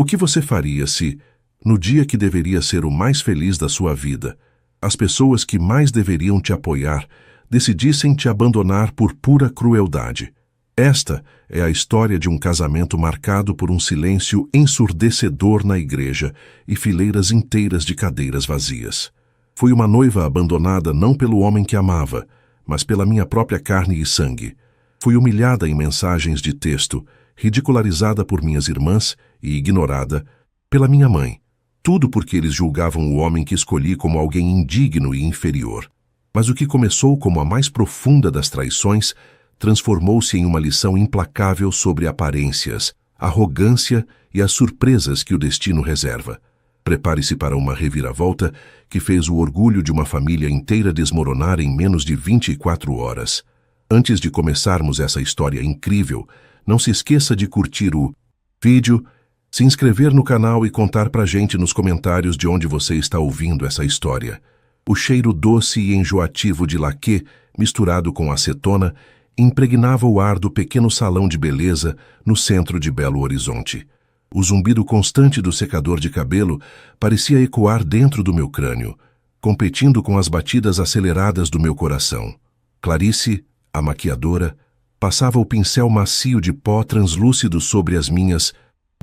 O que você faria se, no dia que deveria ser o mais feliz da sua vida, as pessoas que mais deveriam te apoiar decidissem te abandonar por pura crueldade? Esta é a história de um casamento marcado por um silêncio ensurdecedor na igreja e fileiras inteiras de cadeiras vazias. Fui uma noiva abandonada não pelo homem que amava, mas pela minha própria carne e sangue. Fui humilhada em mensagens de texto, ridicularizada por minhas irmãs e ignorada pela minha mãe. Tudo porque eles julgavam o homem que escolhi como alguém indigno e inferior. Mas o que começou como a mais profunda das traições transformou-se em uma lição implacável sobre aparências, arrogância e as surpresas que o destino reserva. Prepare-se para uma reviravolta que fez o orgulho de uma família inteira desmoronar em menos de 24 horas. Antes de começarmos essa história incrível, não se esqueça de curtir o vídeo, se inscrever no canal e contar pra gente nos comentários de onde você está ouvindo essa história. O cheiro doce e enjoativo de laquê, misturado com acetona, impregnava o ar do pequeno salão de beleza no centro de Belo Horizonte. O zumbido constante do secador de cabelo parecia ecoar dentro do meu crânio, competindo com as batidas aceleradas do meu coração. Clarice, a maquiadora, passava o pincel macio de pó translúcido sobre as minhas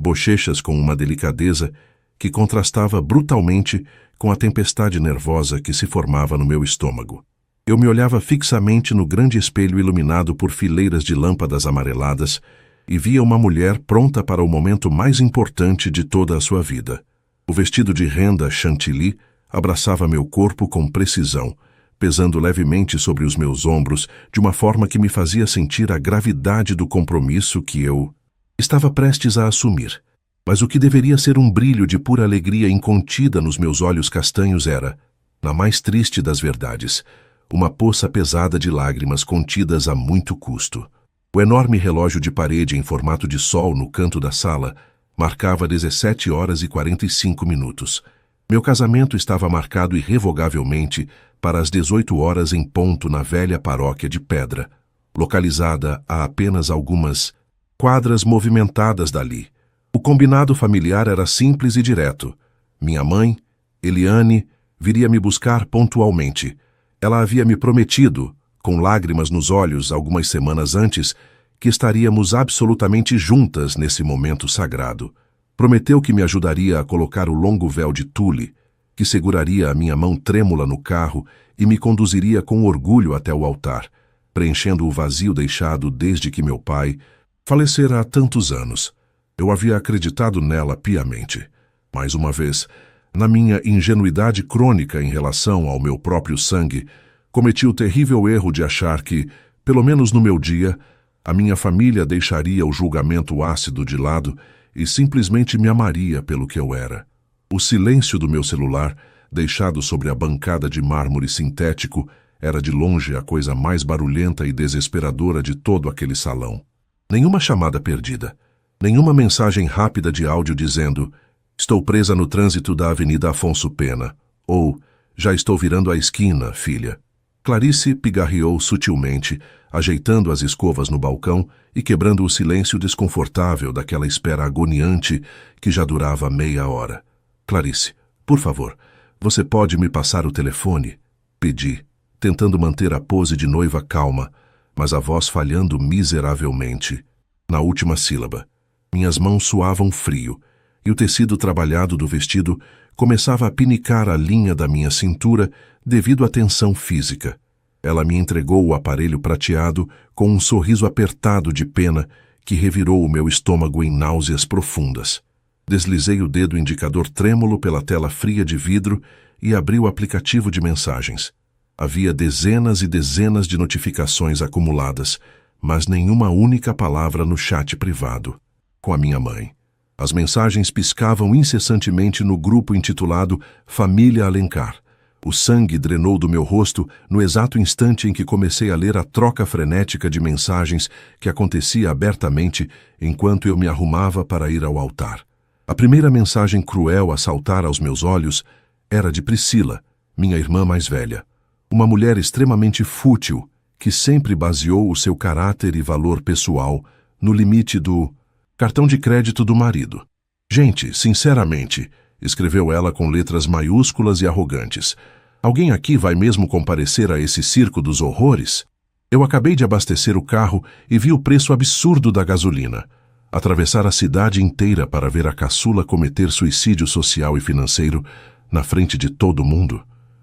bochechas com uma delicadeza que contrastava brutalmente com a tempestade nervosa que se formava no meu estômago. Eu me olhava fixamente no grande espelho iluminado por fileiras de lâmpadas amareladas e via uma mulher pronta para o momento mais importante de toda a sua vida. O vestido de renda chantilly abraçava meu corpo com precisão, pesando levemente sobre os meus ombros de uma forma que me fazia sentir a gravidade do compromisso que eu estava prestes a assumir. Mas o que deveria ser um brilho de pura alegria incontida nos meus olhos castanhos era, na mais triste das verdades, uma poça pesada de lágrimas contidas a muito custo. O enorme relógio de parede em formato de sol no canto da sala marcava 17 horas e 45 minutos. Meu casamento estava marcado irrevogavelmente para as 18 horas em ponto na velha paróquia de Pedra, localizada a apenas algumas quadras movimentadas dali. O combinado familiar era simples e direto. Minha mãe, Eliane, viria me buscar pontualmente. Ela havia me prometido, com lágrimas nos olhos algumas semanas antes, que estaríamos absolutamente juntas nesse momento sagrado. Prometeu que me ajudaria a colocar o longo véu de tule, que seguraria a minha mão trêmula no carro e me conduziria com orgulho até o altar, preenchendo o vazio deixado desde que meu pai falecera há tantos anos. Eu havia acreditado nela piamente. Mais uma vez, na minha ingenuidade crônica em relação ao meu próprio sangue, cometi o terrível erro de achar que, pelo menos no meu dia, a minha família deixaria o julgamento ácido de lado e simplesmente me amaria pelo que eu era. O silêncio do meu celular, deixado sobre a bancada de mármore sintético, era de longe a coisa mais barulhenta e desesperadora de todo aquele salão. Nenhuma chamada perdida, nenhuma mensagem rápida de áudio dizendo "Estou presa no trânsito da Avenida Afonso Pena" ou "Já estou virando a esquina, filha". Clarice pigarreou sutilmente, ajeitando as escovas no balcão e quebrando o silêncio desconfortável daquela espera agoniante que já durava meia hora. "Clarice, por favor, você pode me passar o telefone?" Pedi, tentando manter a pose de noiva calma, mas a voz falhando miseravelmente. Na última sílaba, minhas mãos suavam frio, e o tecido trabalhado do vestido começava a pinicar a linha da minha cintura devido à tensão física. Ela me entregou o aparelho prateado com um sorriso apertado de pena que revirou o meu estômago em náuseas profundas. Deslizei o dedo indicador trêmulo pela tela fria de vidro e abri o aplicativo de mensagens. Havia dezenas e dezenas de notificações acumuladas, mas nenhuma única palavra no chat privado. Com a minha mãe. As mensagens piscavam incessantemente no grupo intitulado Família Alencar. O sangue drenou do meu rosto no exato instante em que comecei a ler a troca frenética de mensagens que acontecia abertamente enquanto eu me arrumava para ir ao altar. A primeira mensagem cruel a saltar aos meus olhos era de Priscila, minha irmã mais velha. Uma mulher extremamente fútil que sempre baseou o seu caráter e valor pessoal no limite do cartão de crédito do marido. Gente, sinceramente, escreveu ela com letras maiúsculas e arrogantes. Alguém aqui vai mesmo comparecer a esse circo dos horrores? Eu acabei de abastecer o carro e vi o preço absurdo da gasolina. Atravessar a cidade inteira para ver a caçula cometer suicídio social e financeiro na frente de todo mundo.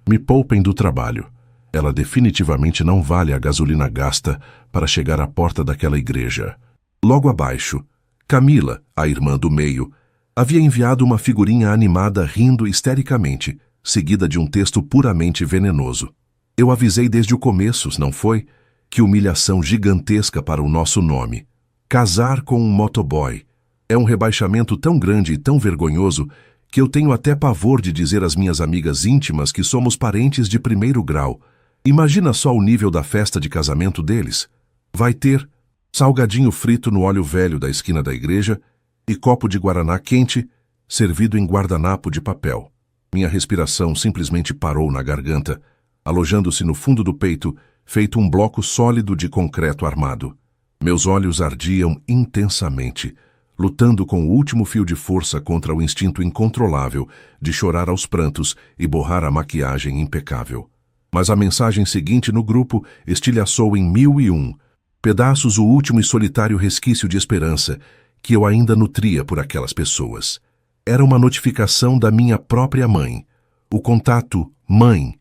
Me poupem do trabalho. Ela definitivamente não vale a gasolina gasta para chegar à porta daquela igreja. Logo abaixo, Camila, a irmã do meio, havia enviado uma figurinha animada rindo histericamente, seguida de um texto puramente venenoso. Eu avisei desde o começo, não foi? Que humilhação gigantesca para o nosso nome. Casar com um motoboy. É um rebaixamento tão grande e tão vergonhoso que eu tenho até pavor de dizer às minhas amigas íntimas que somos parentes de primeiro grau. Imagina só o nível da festa de casamento deles. Vai ter salgadinho frito no óleo velho da esquina da igreja e copo de guaraná quente servido em guardanapo de papel. Minha respiração simplesmente parou na garganta, alojando-se no fundo do peito, feito um bloco sólido de concreto armado. Meus olhos ardiam intensamente, lutando com o último fio de força contra o instinto incontrolável de chorar aos prantos e borrar a maquiagem impecável. Mas a mensagem seguinte no grupo estilhaçou em 1001 pedaços o último e solitário resquício de esperança que eu ainda nutria por aquelas pessoas. Era uma notificação da minha própria mãe. O contato "mãe"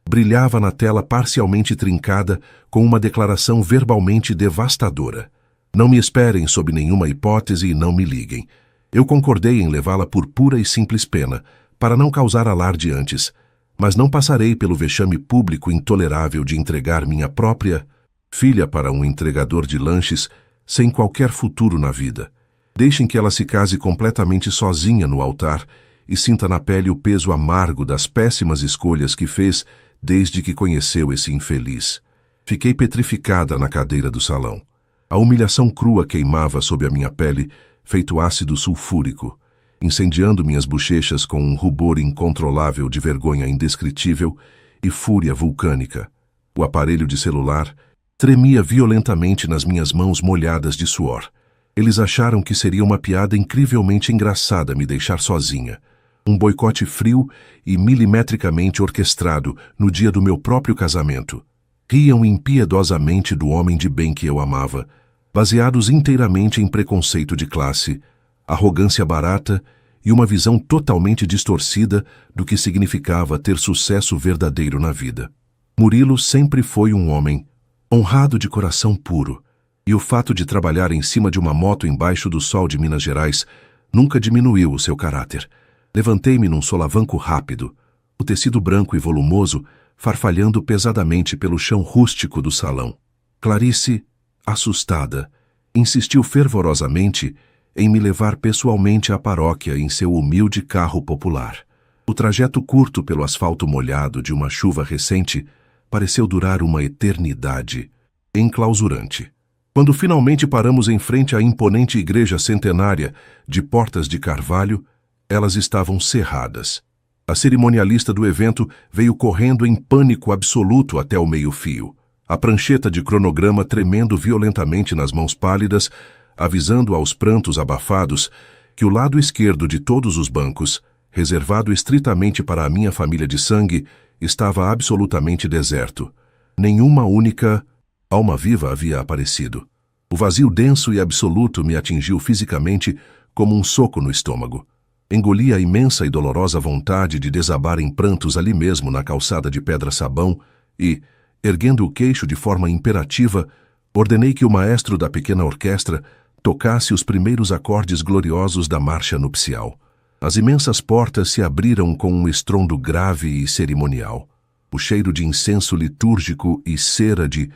brilhava na tela parcialmente trincada com uma declaração verbalmente devastadora. Não me esperem sob nenhuma hipótese e não me liguem. Eu concordei em levá-la por pura e simples pena, para não causar alarde antes, mas não passarei pelo vexame público intolerável de entregar minha própria filha para um entregador de lanches sem qualquer futuro na vida. Deixem que ela se case completamente sozinha no altar e sinta na pele o peso amargo das péssimas escolhas que fez desde que conheceu esse infeliz. Fiquei petrificada na cadeira do salão. A humilhação crua queimava sob a minha pele, feito ácido sulfúrico, incendiando minhas bochechas com um rubor incontrolável de vergonha indescritível e fúria vulcânica. O aparelho de celular tremia violentamente nas minhas mãos molhadas de suor. Eles acharam que seria uma piada incrivelmente engraçada me deixar sozinha. Um boicote frio e milimetricamente orquestrado no dia do meu próprio casamento. Riam impiedosamente do homem de bem que eu amava, baseados inteiramente em preconceito de classe, arrogância barata e uma visão totalmente distorcida do que significava ter sucesso verdadeiro na vida. Murilo sempre foi um homem honrado de coração puro, e o fato de trabalhar em cima de uma moto embaixo do sol de Minas Gerais nunca diminuiu o seu caráter. Levantei-me num solavanco rápido, o tecido branco e volumoso farfalhando pesadamente pelo chão rústico do salão. Clarice, assustada, insistiu fervorosamente em me levar pessoalmente à paróquia em seu humilde carro popular. O trajeto curto pelo asfalto molhado de uma chuva recente pareceu durar uma eternidade, enclausurante. Quando finalmente paramos em frente à imponente igreja centenária de Portas de Carvalho, elas estavam cerradas. A cerimonialista do evento veio correndo em pânico absoluto até o meio-fio, a prancheta de cronograma tremendo violentamente nas mãos pálidas, avisando aos prantos abafados que o lado esquerdo de todos os bancos, reservado estritamente para a minha família de sangue, estava absolutamente deserto. Nenhuma única alma viva havia aparecido. O vazio denso e absoluto me atingiu fisicamente como um soco no estômago. Engoli a imensa e dolorosa vontade de desabar em prantos ali mesmo na calçada de pedra-sabão e, erguendo o queixo de forma imperativa, ordenei que o maestro da pequena orquestra tocasse os primeiros acordes gloriosos da marcha nupcial. As imensas portas se abriram com um estrondo grave e cerimonial. O cheiro de incenso litúrgico e cera de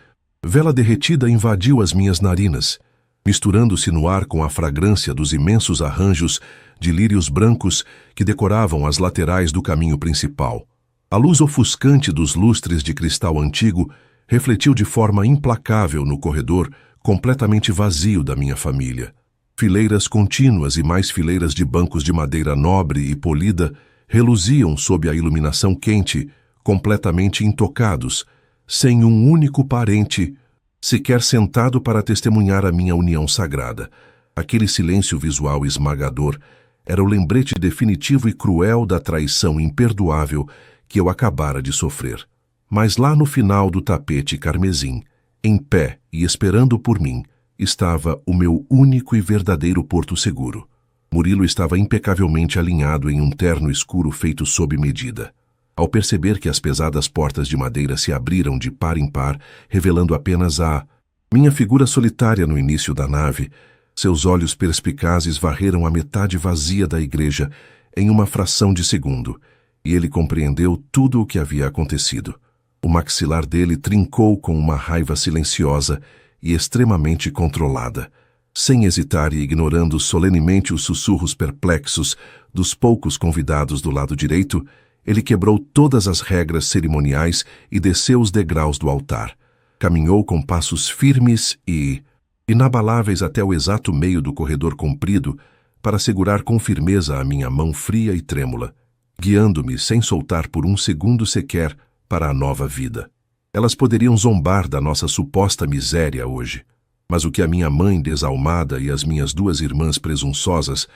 vela derretida invadiu as minhas narinas, misturando-se no ar com a fragrância dos imensos arranjos de lírios brancos que decoravam as laterais do caminho principal. A luz ofuscante dos lustres de cristal antigo refletiu de forma implacável no corredor completamente vazio da minha família. Fileiras contínuas e mais fileiras de bancos de madeira nobre e polida reluziam sob a iluminação quente, completamente intocados, sem um único parente sequer sentado para testemunhar a minha união sagrada. Aquele silêncio visual esmagador Era o lembrete definitivo e cruel da traição imperdoável que eu acabara de sofrer. Mas lá no final do tapete carmesim, em pé e esperando por mim, estava o meu único e verdadeiro porto seguro. Murilo estava impecavelmente alinhado em um terno escuro feito sob medida. Ao perceber que as pesadas portas de madeira se abriram de par em par, revelando apenas a minha figura solitária no início da nave, seus olhos perspicazes varreram a metade vazia da igreja em uma fração de segundo, e ele compreendeu tudo o que havia acontecido. O maxilar dele trincou com uma raiva silenciosa e extremamente controlada. Sem hesitar e ignorando solenemente os sussurros perplexos dos poucos convidados do lado direito, ele quebrou todas as regras cerimoniais e desceu os degraus do altar. Caminhou com passos firmes e inabaláveis até o exato meio do corredor comprido para segurar com firmeza a minha mão fria e trêmula, guiando-me sem soltar por um segundo sequer para a nova vida. Elas poderiam zombar da nossa suposta miséria hoje, mas o que a minha mãe desalmada e as minhas duas irmãs presunçosas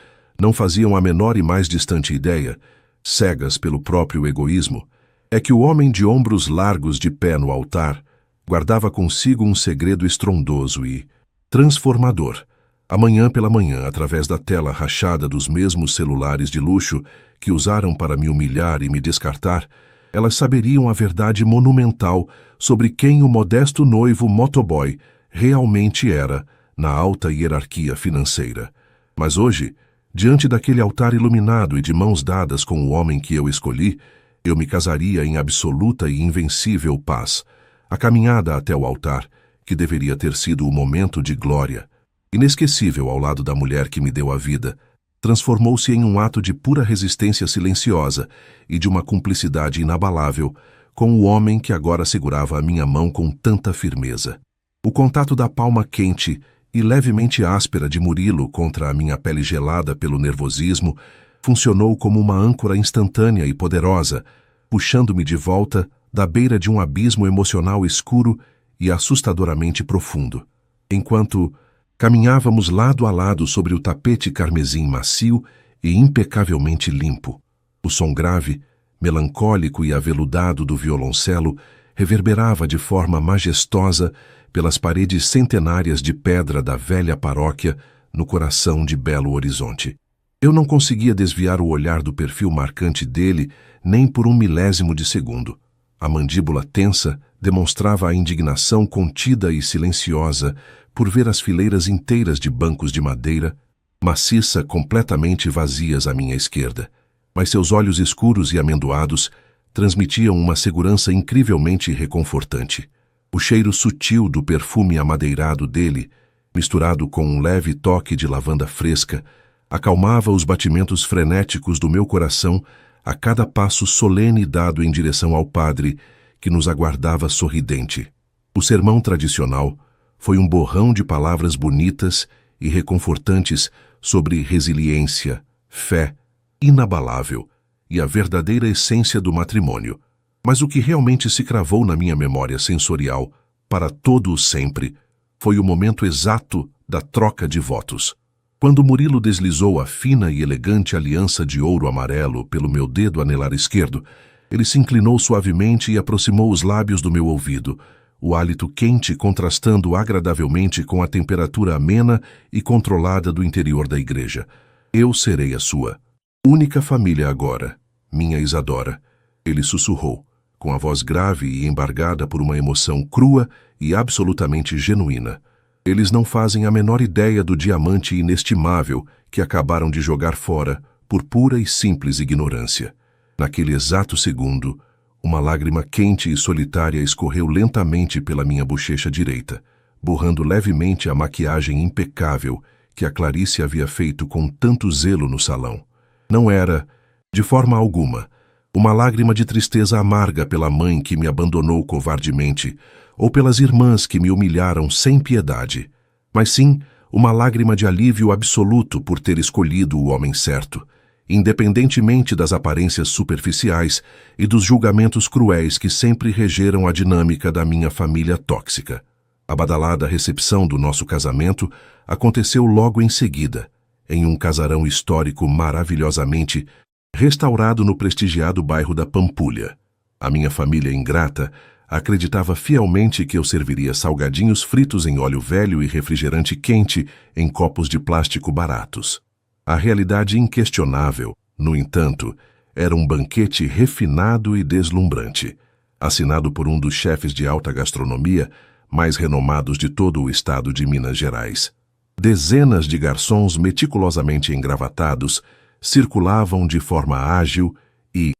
não faziam a menor e mais distante ideia, cegas pelo próprio egoísmo, é que o homem de ombros largos de pé no altar guardava consigo um segredo estrondoso e transformador. Amanhã pela manhã, através da tela rachada dos mesmos celulares de luxo que usaram para me humilhar e me descartar, elas saberiam a verdade monumental sobre quem o modesto noivo motoboy realmente era na alta hierarquia financeira. Mas hoje, diante daquele altar iluminado e de mãos dadas com o homem que eu escolhi, eu me casaria em absoluta e invencível paz. A caminhada até o altar, que deveria ter sido o momento de glória, inesquecível ao lado da mulher que me deu a vida, transformou-se em um ato de pura resistência silenciosa e de uma cumplicidade inabalável com o homem que agora segurava a minha mão com tanta firmeza. O contato da palma quente e levemente áspera de Murilo contra a minha pele gelada pelo nervosismo funcionou como uma âncora instantânea e poderosa, puxando-me de volta da beira de um abismo emocional escuro e assustadoramente profundo. Enquanto caminhávamos lado a lado sobre o tapete carmesim macio e impecavelmente limpo, o som grave, melancólico e aveludado do violoncelo reverberava de forma majestosa pelas paredes centenárias de pedra da velha paróquia no coração de Belo Horizonte. Eu não conseguia desviar o olhar do perfil marcante dele nem por um milésimo de segundo. A mandíbula tensa demonstrava a indignação contida e silenciosa por ver as fileiras inteiras de bancos de madeira, maciça completamente vazias à minha esquerda. Mas seus olhos escuros e amendoados transmitiam uma segurança incrivelmente reconfortante. O cheiro sutil do perfume amadeirado dele, misturado com um leve toque de lavanda fresca, acalmava os batimentos frenéticos do meu coração a cada passo solene dado em direção ao padre, que nos aguardava sorridente. O sermão tradicional foi um borrão de palavras bonitas e reconfortantes sobre resiliência, fé, inabalável e a verdadeira essência do matrimônio. Mas o que realmente se cravou na minha memória sensorial, para todo o sempre, foi o momento exato da troca de votos. Quando Murilo deslizou a fina e elegante aliança de ouro amarelo pelo meu dedo anelar esquerdo, ele se inclinou suavemente e aproximou os lábios do meu ouvido, o hálito quente contrastando agradavelmente com a temperatura amena e controlada do interior da igreja. Eu serei a sua única família agora, minha Isadora, ele sussurrou, com a voz grave e embargada por uma emoção crua e absolutamente genuína. Eles não fazem a menor ideia do diamante inestimável que acabaram de jogar fora por pura e simples ignorância. Naquele exato segundo, uma lágrima quente e solitária escorreu lentamente pela minha bochecha direita, borrando levemente a maquiagem impecável que a Clarice havia feito com tanto zelo no salão. Não era, de forma alguma, uma lágrima de tristeza amarga pela mãe que me abandonou covardemente, ou pelas irmãs que me humilharam sem piedade, mas sim uma lágrima de alívio absoluto por ter escolhido o homem certo, independentemente das aparências superficiais e dos julgamentos cruéis que sempre regeram a dinâmica da minha família tóxica. A badalada recepção do nosso casamento aconteceu logo em seguida, em um casarão histórico maravilhosamente restaurado no prestigiado bairro da Pampulha. A minha família ingrata acreditava fielmente que eu serviria salgadinhos fritos em óleo velho e refrigerante quente em copos de plástico baratos. A realidade inquestionável, no entanto, era um banquete refinado e deslumbrante, assinado por um dos chefes de alta gastronomia mais renomados de todo o estado de Minas Gerais. Dezenas de garçons meticulosamente engravatados circulavam de forma ágil e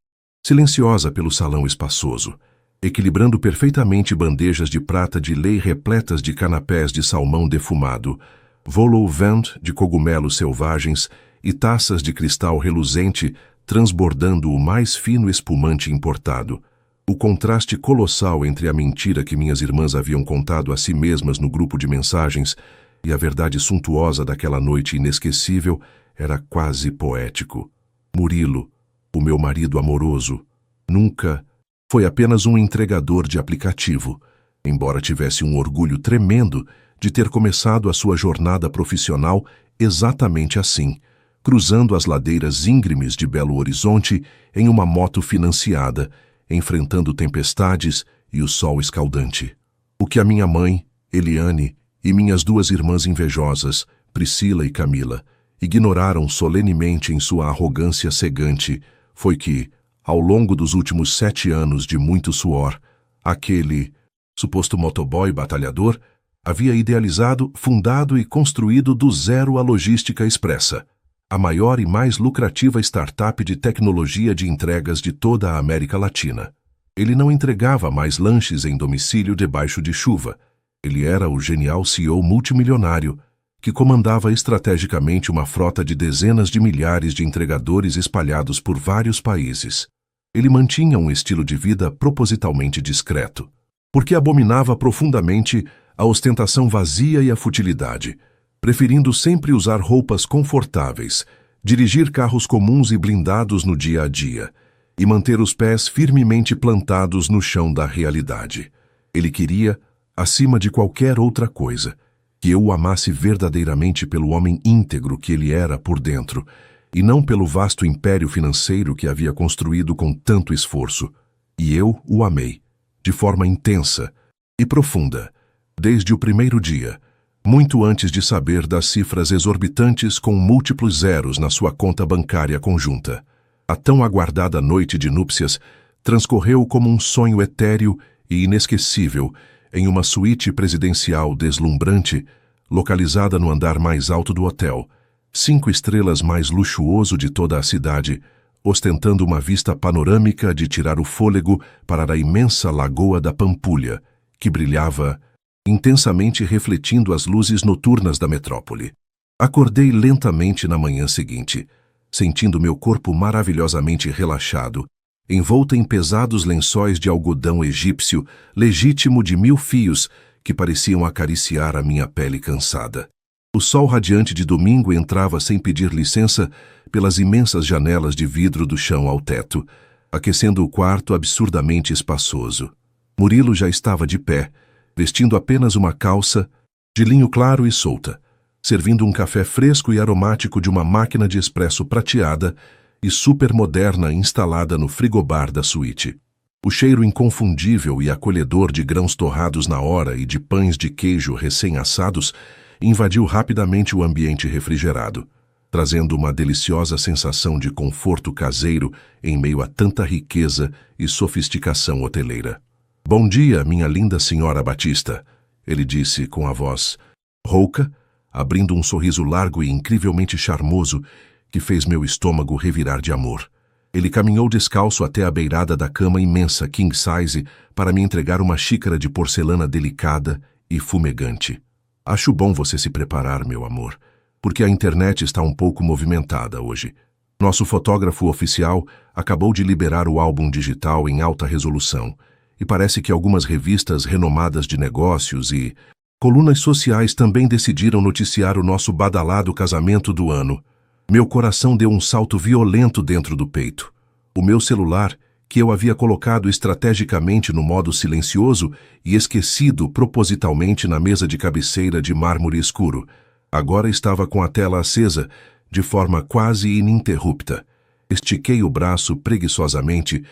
silenciosa pelo salão espaçoso, equilibrando perfeitamente bandejas de prata de lei repletas de canapés de salmão defumado, vol au vent de cogumelos selvagens e taças de cristal reluzente transbordando o mais fino espumante importado. O contraste colossal entre a mentira que minhas irmãs haviam contado a si mesmas no grupo de mensagens e a verdade suntuosa daquela noite inesquecível era quase poético. Murilo, o meu marido amoroso, nunca foi apenas um entregador de aplicativo, embora tivesse um orgulho tremendo de ter começado a sua jornada profissional exatamente assim, cruzando as ladeiras íngremes de Belo Horizonte em uma moto financiada, enfrentando tempestades e o sol escaldante. O que a minha mãe, Eliane, e minhas duas irmãs invejosas, Priscila e Camila, ignoraram solenemente em sua arrogância cegante foi que, ao longo dos últimos 7 anos de muito suor, aquele suposto motoboy batalhador havia idealizado, fundado e construído do zero a Logística Expressa, a maior e mais lucrativa startup de tecnologia de entregas de toda a América Latina. Ele não entregava mais lanches em domicílio debaixo de chuva. Ele era o genial CEO multimilionário que comandava estrategicamente uma frota de dezenas de milhares de entregadores espalhados por vários países. Ele mantinha um estilo de vida propositalmente discreto, porque abominava profundamente a ostentação vazia e a futilidade, preferindo sempre usar roupas confortáveis, dirigir carros comuns e blindados no dia a dia, e manter os pés firmemente plantados no chão da realidade. Ele queria, acima de qualquer outra coisa, que eu o amasse verdadeiramente pelo homem íntegro que ele era por dentro, e não pelo vasto império financeiro que havia construído com tanto esforço. E eu o amei, de forma intensa e profunda, desde o primeiro dia, muito antes de saber das cifras exorbitantes com múltiplos zeros na sua conta bancária conjunta. A tão aguardada noite de núpcias transcorreu como um sonho etéreo e inesquecível em uma suíte presidencial deslumbrante, localizada no andar mais alto do hotel, 5 estrelas mais luxuoso de toda a cidade, ostentando uma vista panorâmica de tirar o fôlego para a imensa lagoa da Pampulha, que brilhava intensamente refletindo as luzes noturnas da metrópole. Acordei lentamente na manhã seguinte, sentindo meu corpo maravilhosamente relaxado, envolta em pesados lençóis de algodão egípcio, legítimo de 1000 fios, que pareciam acariciar a minha pele cansada. O sol radiante de domingo entrava sem pedir licença pelas imensas janelas de vidro do chão ao teto, aquecendo o quarto absurdamente espaçoso. Murilo já estava de pé, vestindo apenas uma calça de linho claro e solta, servindo um café fresco e aromático de uma máquina de expresso prateada e supermoderna instalada no frigobar da suíte. O cheiro inconfundível e acolhedor de grãos torrados na hora e de pães de queijo recém-assados invadiu rapidamente o ambiente refrigerado, trazendo uma deliciosa sensação de conforto caseiro em meio a tanta riqueza e sofisticação hoteleira. "Bom dia, minha linda senhora Batista", ele disse com a voz rouca, abrindo um sorriso largo e incrivelmente charmoso que fez meu estômago revirar de amor. Ele caminhou descalço até a beirada da cama imensa king size para me entregar uma xícara de porcelana delicada e fumegante. "Acho bom você se preparar, meu amor, porque a internet está um pouco movimentada hoje. Nosso fotógrafo oficial acabou de liberar o álbum digital em alta resolução, e parece que algumas revistas renomadas de negócios e colunas sociais também decidiram noticiar o nosso badalado casamento do ano." Meu coração deu um salto violento dentro do peito. O meu celular, que eu havia colocado estrategicamente no modo silencioso e esquecido propositalmente na mesa de cabeceira de mármore escuro, agora estava com a tela acesa, de forma quase ininterrupta. Estiquei o braço preguiçosamente,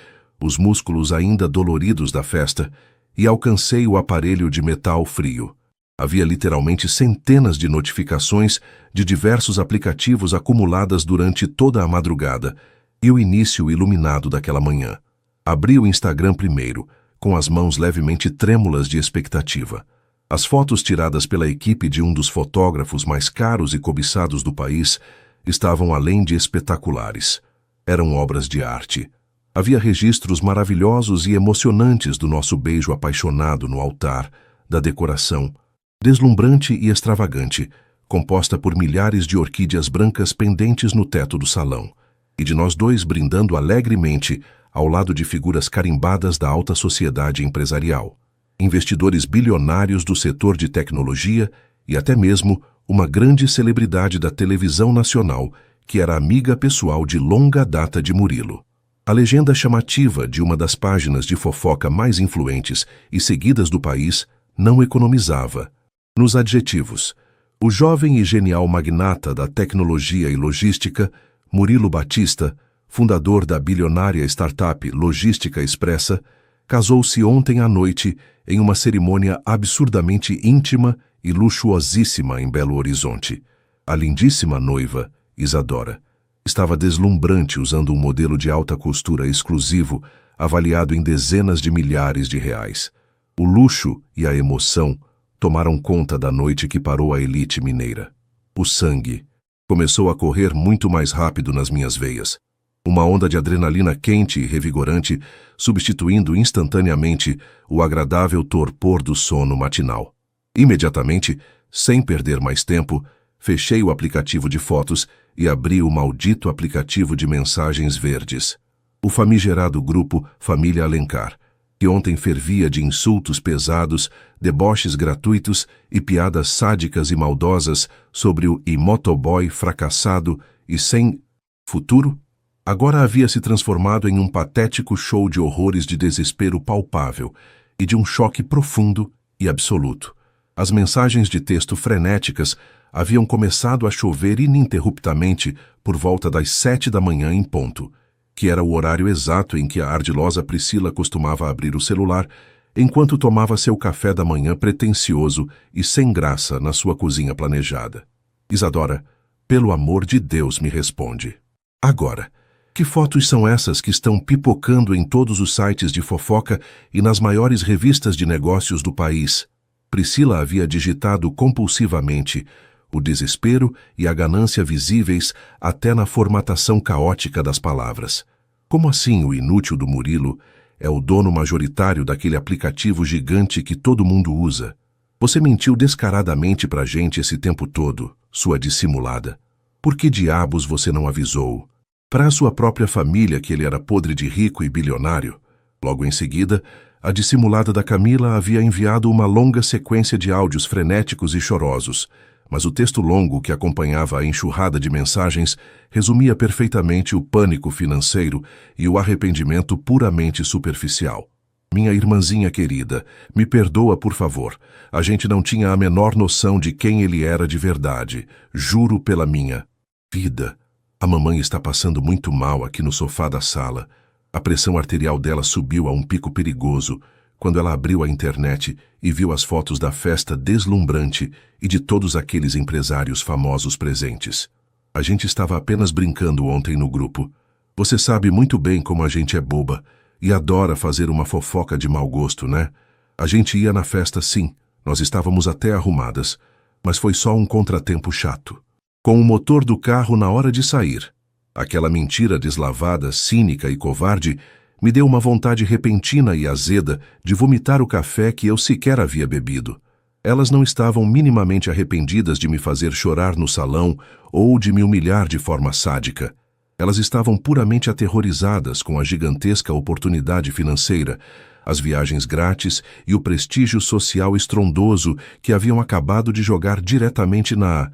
os músculos ainda doloridos da festa, e alcancei o aparelho de metal frio. Havia literalmente centenas de notificações de diversos aplicativos acumuladas durante toda a madrugada e o início iluminado daquela manhã. Abri o Instagram primeiro, com as mãos levemente trêmulas de expectativa. As fotos tiradas pela equipe de um dos fotógrafos mais caros e cobiçados do país estavam além de espetaculares. Eram obras de arte. Havia registros maravilhosos e emocionantes do nosso beijo apaixonado no altar, da decoração, deslumbrante e extravagante, composta por milhares de orquídeas brancas pendentes no teto do salão, e de nós dois brindando alegremente ao lado de figuras carimbadas da alta sociedade empresarial, investidores bilionários do setor de tecnologia e até mesmo uma grande celebridade da televisão nacional que era amiga pessoal de longa data de Murilo. A legenda chamativa de uma das páginas de fofoca mais influentes e seguidas do país não economizava nos adjetivos. O jovem e genial magnata da tecnologia e logística, Murilo Batista, fundador da bilionária startup Logística Expressa, casou-se ontem à noite em uma cerimônia absurdamente íntima e luxuosíssima em Belo Horizonte. A lindíssima noiva, Isadora, estava deslumbrante usando um modelo de alta costura exclusivo avaliado em dezenas de milhares de reais. O luxo e a emoção tomaram conta da noite que parou a elite mineira. O sangue começou a correr muito mais rápido nas minhas veias. Uma onda de adrenalina quente e revigorante, substituindo instantaneamente o agradável torpor do sono matinal. Imediatamente, sem perder mais tempo, fechei o aplicativo de fotos e abri o maldito aplicativo de mensagens verdes. O famigerado grupo Família Alencar, que ontem fervia de insultos pesados, deboches gratuitos e piadas sádicas e maldosas sobre o motoboy fracassado e sem futuro, agora havia se transformado em um patético show de horrores de desespero palpável e de um choque profundo e absoluto. As mensagens de texto frenéticas haviam começado a chover ininterruptamente por volta das 7 da manhã em ponto, que era o horário exato em que a ardilosa Priscila costumava abrir o celular enquanto tomava seu café da manhã pretensioso e sem graça na sua cozinha planejada. Isadora, pelo amor de Deus, me responde. Agora, que fotos são essas que estão pipocando em todos os sites de fofoca e nas maiores revistas de negócios do país? Priscila havia digitado compulsivamente, o desespero e a ganância visíveis até na formatação caótica das palavras. Como assim o inútil do Murilo é o dono majoritário daquele aplicativo gigante que todo mundo usa? Você mentiu descaradamente pra gente esse tempo todo, sua dissimulada. Por que diabos você não avisou? Para a sua própria família que ele era podre de rico e bilionário? Logo em seguida, a dissimulada da Camila havia enviado uma longa sequência de áudios frenéticos e chorosos, mas o texto longo que acompanhava a enxurrada de mensagens resumia perfeitamente o pânico financeiro e o arrependimento puramente superficial. Minha irmãzinha querida, me perdoa, por favor. A gente não tinha a menor noção de quem ele era de verdade. Juro pela minha vida. A mamãe está passando muito mal aqui no sofá da sala. A pressão arterial dela subiu a um pico perigoso quando ela abriu a internet e viu as fotos da festa deslumbrante e de todos aqueles empresários famosos presentes. A gente estava apenas brincando ontem no grupo. Você sabe muito bem como a gente é boba e adora fazer uma fofoca de mau gosto, né? A gente ia na festa sim, nós estávamos até arrumadas, mas foi só um contratempo chato. Com o motor do carro na hora de sair. Aquela mentira deslavada, cínica e covarde me deu uma vontade repentina e azeda de vomitar o café que eu sequer havia bebido. Elas não estavam minimamente arrependidas de me fazer chorar no salão ou de me humilhar de forma sádica. Elas estavam puramente aterrorizadas com a gigantesca oportunidade financeira, as viagens grátis e o prestígio social estrondoso que haviam acabado de jogar diretamente na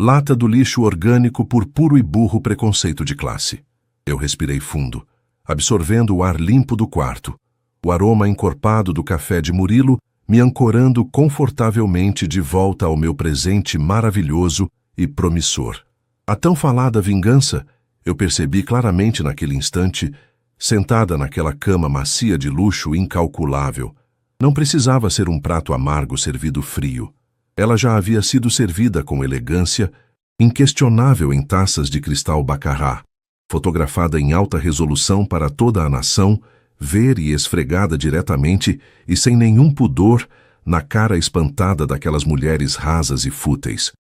lata do lixo orgânico por puro e burro preconceito de classe. Eu respirei fundo, absorvendo o ar limpo do quarto, o aroma encorpado do café de Murilo me ancorando confortavelmente de volta ao meu presente maravilhoso e promissor. A tão falada vingança, eu percebi claramente naquele instante, sentada naquela cama macia de luxo incalculável. Não precisava ser um prato amargo servido frio. Ela já havia sido servida com elegância, inquestionável em taças de cristal baccarat, fotografada em alta resolução para toda a nação, ver e esfregada diretamente e sem nenhum pudor na cara espantada daquelas mulheres rasas e fúteis.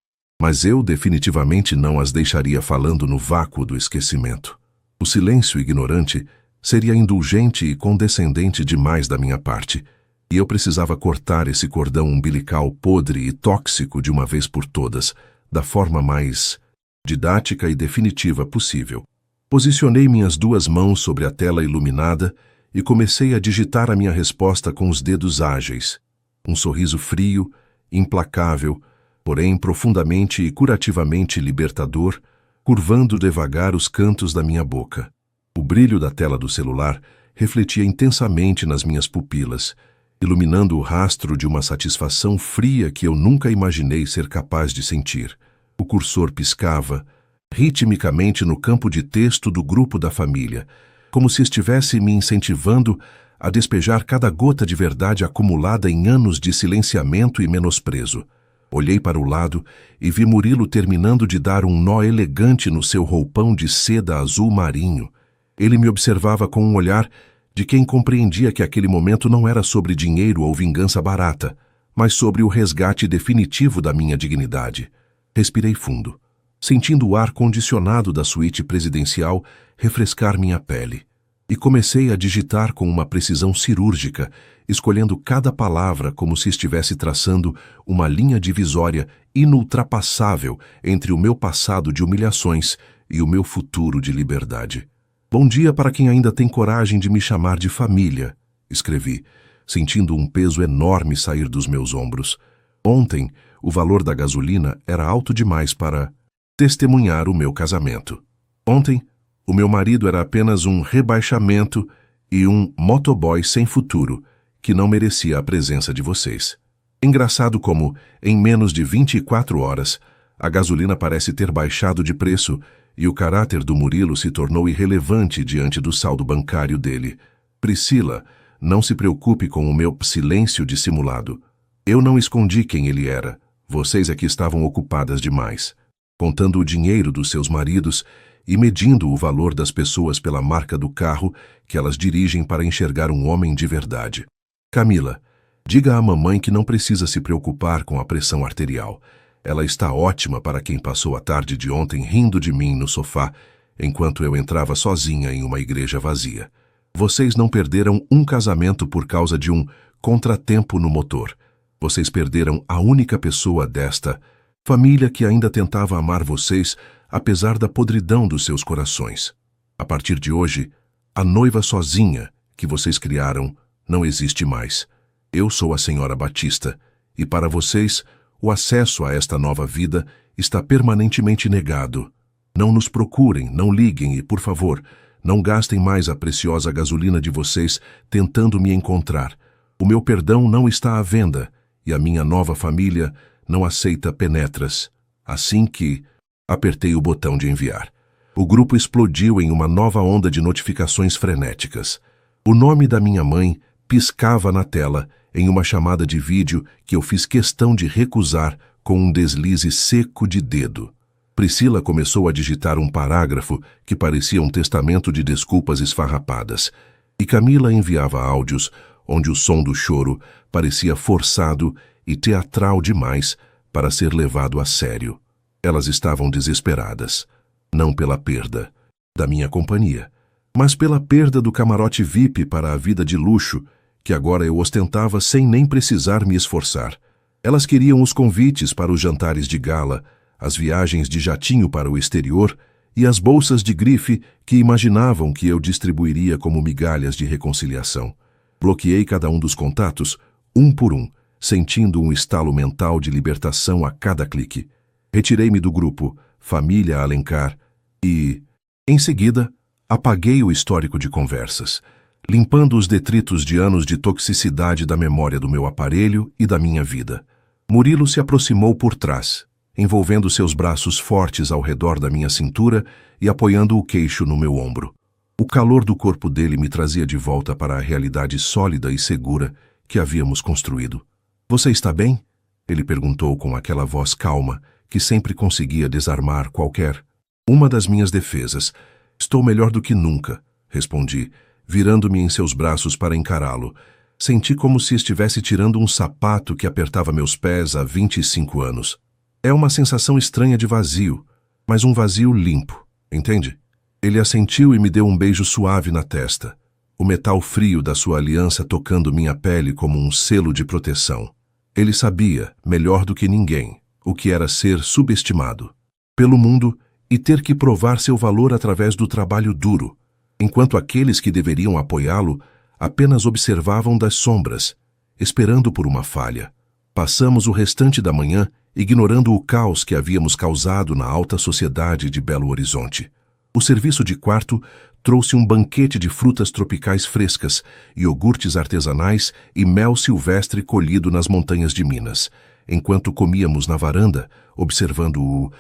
Mas eu definitivamente não as deixaria falando no vácuo do esquecimento. O silêncio ignorante seria indulgente e condescendente demais da minha parte, e eu precisava cortar esse cordão umbilical podre e tóxico de uma vez por todas, da forma mais didática e definitiva possível. Posicionei minhas duas mãos sobre a tela iluminada e comecei a digitar a minha resposta com os dedos ágeis. Um sorriso frio, implacável, porém profundamente e curativamente libertador, curvando devagar os cantos da minha boca. O brilho da tela do celular refletia intensamente nas minhas pupilas, iluminando o rastro de uma satisfação fria que eu nunca imaginei ser capaz de sentir. O cursor piscava, ritmicamente no campo de texto do grupo da família, como se estivesse me incentivando a despejar cada gota de verdade acumulada em anos de silenciamento e menosprezo. Olhei para o lado e vi Murilo terminando de dar um nó elegante no seu roupão de seda azul marinho. Ele me observava com um olhar de quem compreendia que aquele momento não era sobre dinheiro ou vingança barata, mas sobre o resgate definitivo da minha dignidade. Respirei fundo, sentindo o ar condicionado da suíte presidencial refrescar minha pele, e comecei a digitar com uma precisão cirúrgica, escolhendo cada palavra como se estivesse traçando uma linha divisória inultrapassável entre o meu passado de humilhações e o meu futuro de liberdade. Bom dia para quem ainda tem coragem de me chamar de família, escrevi, sentindo um peso enorme sair dos meus ombros. Ontem, o valor da gasolina era alto demais para testemunhar o meu casamento. Ontem, o meu marido era apenas um rebaixamento e um motoboy sem futuro, que não merecia a presença de vocês. Engraçado como, em menos de 24 horas, a gasolina parece ter baixado de preço e o caráter do Murilo se tornou irrelevante diante do saldo bancário dele. Priscila, não se preocupe com o meu silêncio dissimulado. Eu não escondi quem ele era. Vocês é que estavam ocupadas demais, contando o dinheiro dos seus maridos e medindo o valor das pessoas pela marca do carro que elas dirigem para enxergar um homem de verdade. Camila, diga à mamãe que não precisa se preocupar com a pressão arterial. Ela está ótima para quem passou a tarde de ontem rindo de mim no sofá, enquanto eu entrava sozinha em uma igreja vazia. Vocês não perderam um casamento por causa de um contratempo no motor. Vocês perderam a única pessoa desta família que ainda tentava amar vocês, apesar da podridão dos seus corações. A partir de hoje, a noiva sozinha que vocês criaram não existe mais. Eu sou a Senhora Batista, e para vocês, o acesso a esta nova vida está permanentemente negado. Não nos procurem, não liguem e, por favor, não gastem mais a preciosa gasolina de vocês tentando me encontrar. O meu perdão não está à venda, e a minha nova família não aceita penetras. Assim que apertei o botão de enviar, o grupo explodiu em uma nova onda de notificações frenéticas. O nome da minha mãe piscava na tela em uma chamada de vídeo que eu fiz questão de recusar com um deslize seco de dedo. Priscila começou a digitar um parágrafo que parecia um testamento de desculpas esfarrapadas, e Camila enviava áudios onde o som do choro parecia forçado e teatral demais para ser levado a sério. Elas estavam desesperadas, não pela perda da minha companhia, mas pela perda do camarote VIP para a vida de luxo que agora eu ostentava sem nem precisar me esforçar. Elas queriam os convites para os jantares de gala, as viagens de jatinho para o exterior e as bolsas de grife que imaginavam que eu distribuiria como migalhas de reconciliação. Bloqueei cada um dos contatos, um por um, sentindo um estalo mental de libertação a cada clique. Retirei-me do grupo Família Alencar e, em seguida, apaguei o histórico de conversas, limpando os detritos de anos de toxicidade da memória do meu aparelho e da minha vida. Murilo se aproximou por trás envolvendo seus braços fortes ao redor da minha cintura e apoiando o queixo no meu ombro. O calor do corpo dele me trazia de volta para a realidade sólida e segura que havíamos construído. "Você está bem?" Ele perguntou com aquela voz calma que sempre conseguia desarmar qualquer uma das minhas defesas. "Estou melhor do que nunca", respondi, virando-me em seus braços para encará-lo. Senti como se estivesse tirando um sapato que apertava meus pés há 25 anos. É uma sensação estranha de vazio, mas um vazio limpo, entende? Ele assentiu e me deu um beijo suave na testa, o metal frio da sua aliança tocando minha pele como um selo de proteção. Ele sabia, melhor do que ninguém, o que era ser subestimado pelo mundo e ter que provar seu valor através do trabalho duro, enquanto aqueles que deveriam apoiá-lo apenas observavam das sombras, esperando por uma falha. Passamos o restante da manhã ignorando o caos que havíamos causado na alta sociedade de Belo Horizonte. O serviço de quarto trouxe um banquete de frutas tropicais frescas, iogurtes artesanais e mel silvestre colhido nas montanhas de Minas. Enquanto comíamos na varanda, observando o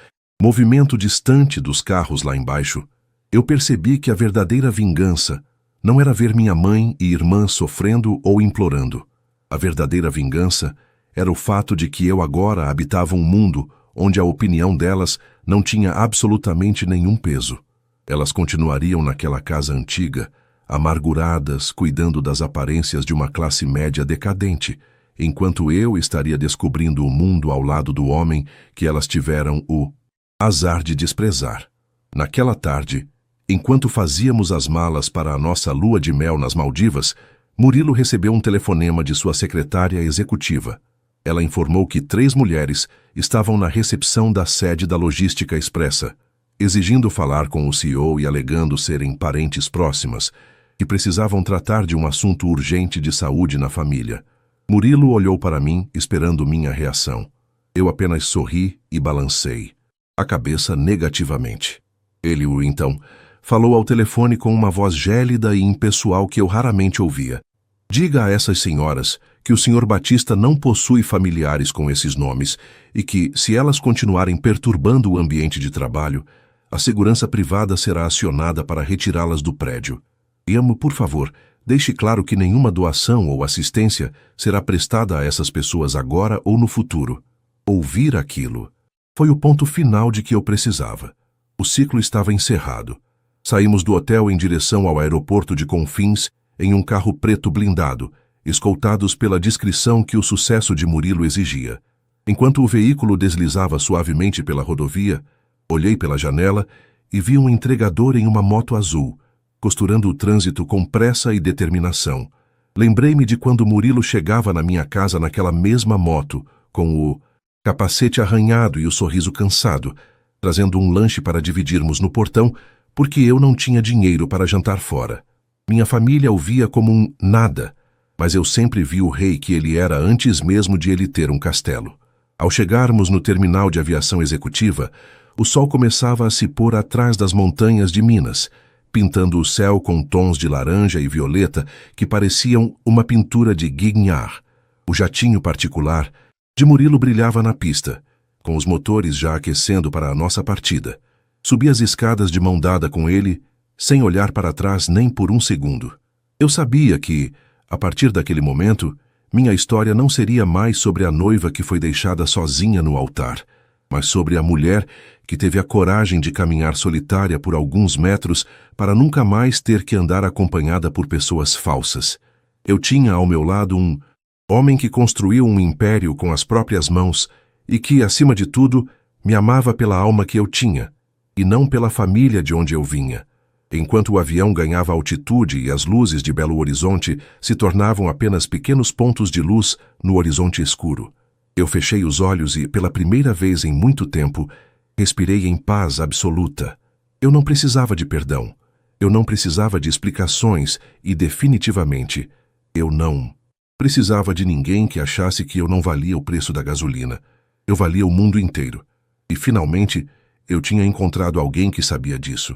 movimento distante dos carros lá embaixo, eu percebi que a verdadeira vingança não era ver minha mãe e irmã sofrendo ou implorando. A verdadeira vingança era o fato de que eu agora habitava um mundo onde a opinião delas não tinha absolutamente nenhum peso. Elas continuariam naquela casa antiga, amarguradas, cuidando das aparências de uma classe média decadente, enquanto eu estaria descobrindo o mundo ao lado do homem que elas tiveram o azar de desprezar. Naquela tarde, enquanto fazíamos as malas para a nossa lua de mel nas Maldivas, Murilo recebeu um telefonema de sua secretária executiva. Ela informou que 3 mulheres estavam na recepção da sede da Logística Expressa, exigindo falar com o CEO e alegando serem parentes próximas, que precisavam tratar de um assunto urgente de saúde na família. Murilo olhou para mim, esperando minha reação. Eu apenas sorri e balancei a cabeça negativamente. Ele, então, falou ao telefone com uma voz gélida e impessoal que eu raramente ouvia. "Diga a essas senhoras que o Sr. Batista não possui familiares com esses nomes e que, se elas continuarem perturbando o ambiente de trabalho, a segurança privada será acionada para retirá-las do prédio. E por favor, deixe claro que nenhuma doação ou assistência será prestada a essas pessoas agora ou no futuro." Ouvir aquilo foi o ponto final de que eu precisava. O ciclo estava encerrado. Saímos do hotel em direção ao aeroporto de Confins em um carro preto blindado, escoltados pela discrição que o sucesso de Murilo exigia. Enquanto o veículo deslizava suavemente pela rodovia, olhei pela janela e vi um entregador em uma moto azul, costurando o trânsito com pressa e determinação. Lembrei-me de quando Murilo chegava na minha casa naquela mesma moto, com o capacete arranhado e o sorriso cansado, trazendo um lanche para dividirmos no portão, porque eu não tinha dinheiro para jantar fora. Minha família o via como um nada, mas eu sempre vi o rei que ele era antes mesmo de ele ter um castelo. Ao chegarmos no terminal de aviação executiva, o sol começava a se pôr atrás das montanhas de Minas, pintando o céu com tons de laranja e violeta que pareciam uma pintura de Guignard. O jatinho particular de Murilo brilhava na pista, com os motores já aquecendo para a nossa partida. Subi as escadas de mão dada com ele, sem olhar para trás nem por um segundo. Eu sabia que, a partir daquele momento, minha história não seria mais sobre a noiva que foi deixada sozinha no altar, mas sobre a mulher que teve a coragem de caminhar solitária por alguns metros para nunca mais ter que andar acompanhada por pessoas falsas. Eu tinha ao meu lado um homem que construiu um império com as próprias mãos e que, acima de tudo, me amava pela alma que eu tinha, e não pela família de onde eu vinha. Enquanto o avião ganhava altitude e as luzes de Belo Horizonte se tornavam apenas pequenos pontos de luz no horizonte escuro, eu fechei os olhos e, pela primeira vez em muito tempo, respirei em paz absoluta. Eu não precisava de perdão. Eu não precisava de explicações e, definitivamente, eu não precisava de ninguém que achasse que eu não valia o preço da gasolina. Eu valia o mundo inteiro. E, finalmente, eu tinha encontrado alguém que sabia disso.